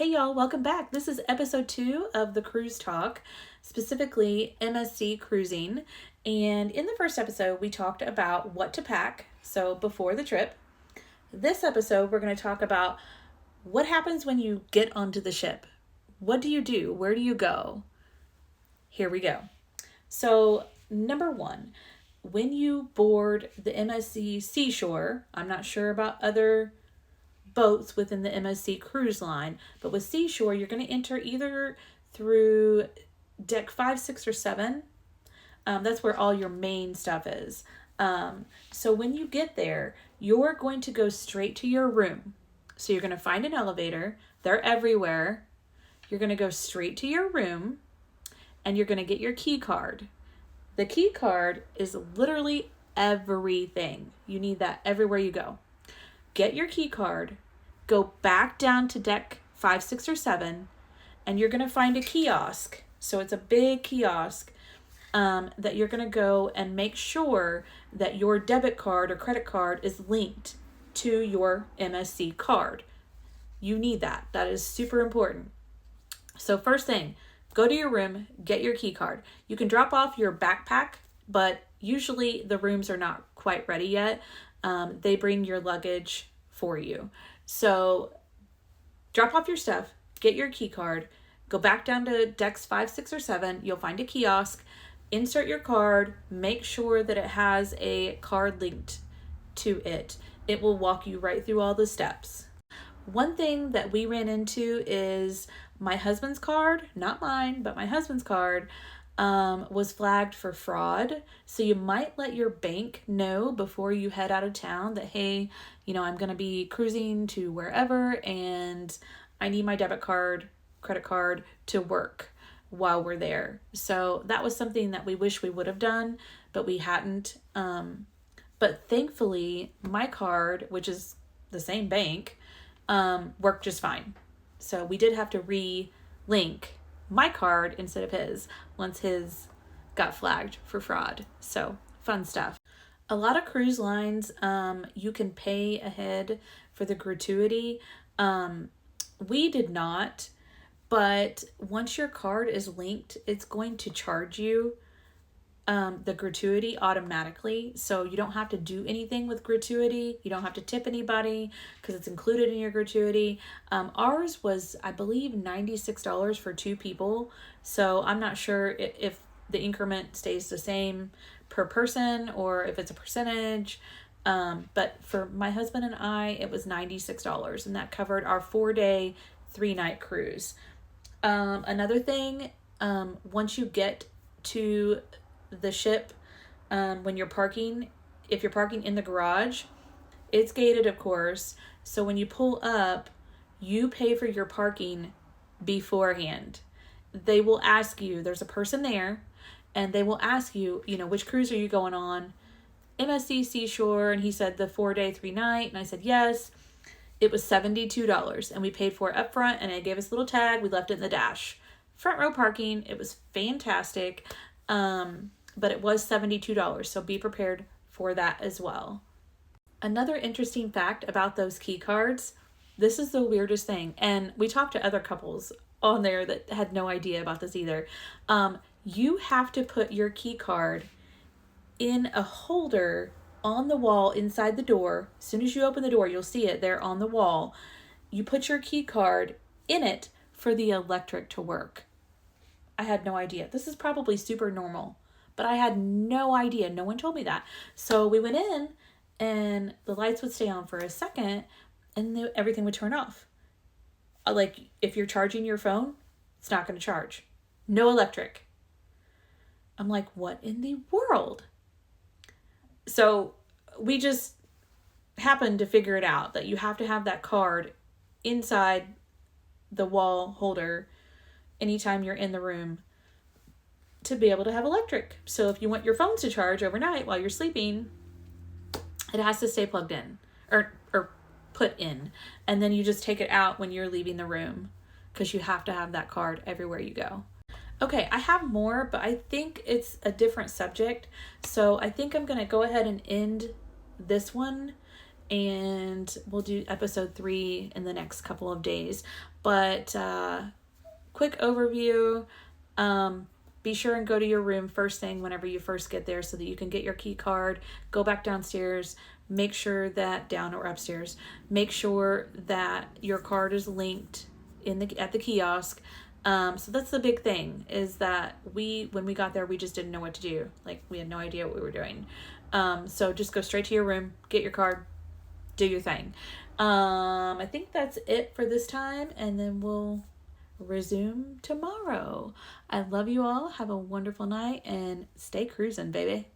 Hey y'all, welcome back. This is episode 2 of the Cruise Talk, specifically MSC Cruising. And in the first episode, we talked about what to pack, so before the trip. This episode, we're going to talk about what happens when you get onto the ship. What do you do? Where do you go? Here we go. So, number 1, when you board the MSC Seashore, I'm not sure about other boats within the MSC cruise line, but with Seashore, you're going to enter either through deck 5, 6, or 7. That's where all your main stuff is. So when you get there, you're going to go straight to your room. So you're going to find an elevator. They're everywhere. You're going to go straight to your room and you're going to get your key card. The key card is literally everything. You need that everywhere you go. Get your key card, go back down to deck 5, 6, or 7, and you're going to find a kiosk. So it's a big kiosk that you're going to go and make sure that your debit card or credit card is linked to your MSC card. You need that. That is super important. So first thing, go to your room, get your key card. You can drop off your backpack, but usually the rooms are not quite ready yet. They bring your luggage for you. So drop off your stuff, get your key card, go back down to decks 5, 6, or 7. You'll find a kiosk, insert your card, make sure that it has a card linked to it. It will walk you right through all the steps. One thing that we ran into is my husband's card, not mine, but my husband's card, was flagged for fraud. So you might let your bank know before you head out of town that, hey, I'm going to be cruising to wherever and I need my debit card, credit card to work while we're there. So that was something that we wish we would have done, but we hadn't. But thankfully, my card, which is the same bank, worked just fine. So we did have to re-link my card instead of his once his got flagged for fraud. So fun stuff. A lot of cruise lines, you can pay ahead for the gratuity. We did not, but once your card is linked, it's going to charge you the gratuity automatically. So you don't have to do anything with gratuity. You don't have to tip anybody because it's included in your gratuity. Ours was, I believe, $96 for 2 people. So I'm not sure if the increment stays the same per person or if it's a percentage. But for my husband and I, it was $96, and that covered our 4-day, 3-night cruise. Another thing, once you get to the ship, when you're parking, if you're parking in the garage, it's gated, of course. So when you pull up, you pay for your parking beforehand. They will ask you, there's a person there, and they will ask you, which cruise are you going on? MSC Seashore. And he said the 4-day, 3-night. And I said, yes. It was $72, and we paid for it up front, and it gave us a little tag. We left it in the dash. Front row parking. It was fantastic. But it was $72, so be prepared for that as well. Another interesting fact about those key cards, this is the weirdest thing, and we talked to other couples on there that had no idea about this either. You have to put your key card in a holder on the wall inside the door. As soon as you open the door, you'll see it there on the wall. You put your key card in it for the electric to work. I had no idea. This is probably super normal, but I had no idea. No one told me that. So we went in and the lights would stay on for a second and everything would turn off. Like if you're charging your phone, it's not going to charge. No electric. I'm like, what in the world? So we just happened to figure it out that you have to have that card inside the wall holder anytime you're in the room to be able to have electric. So if you want your phones to charge overnight while you're sleeping, it has to stay plugged in or put in. And then you just take it out when you're leaving the room because you have to have that card everywhere you go. Okay, I have more, but I think it's a different subject. So I think I'm going to go ahead and end this one and we'll do episode 3 in the next couple of days. But quick overview. Be sure and go to your room first thing whenever you first get there so that you can get your key card, go back downstairs, make sure that down or upstairs, make sure that your card is linked at the kiosk. So that's the big thing, is that when we got there, we just didn't know what to do. Like, we had no idea what we were doing. So just go straight to your room, get your card, do your thing. I think that's it for this time, and then we'll resume tomorrow. I love you all. Have a wonderful night and stay cruising, baby.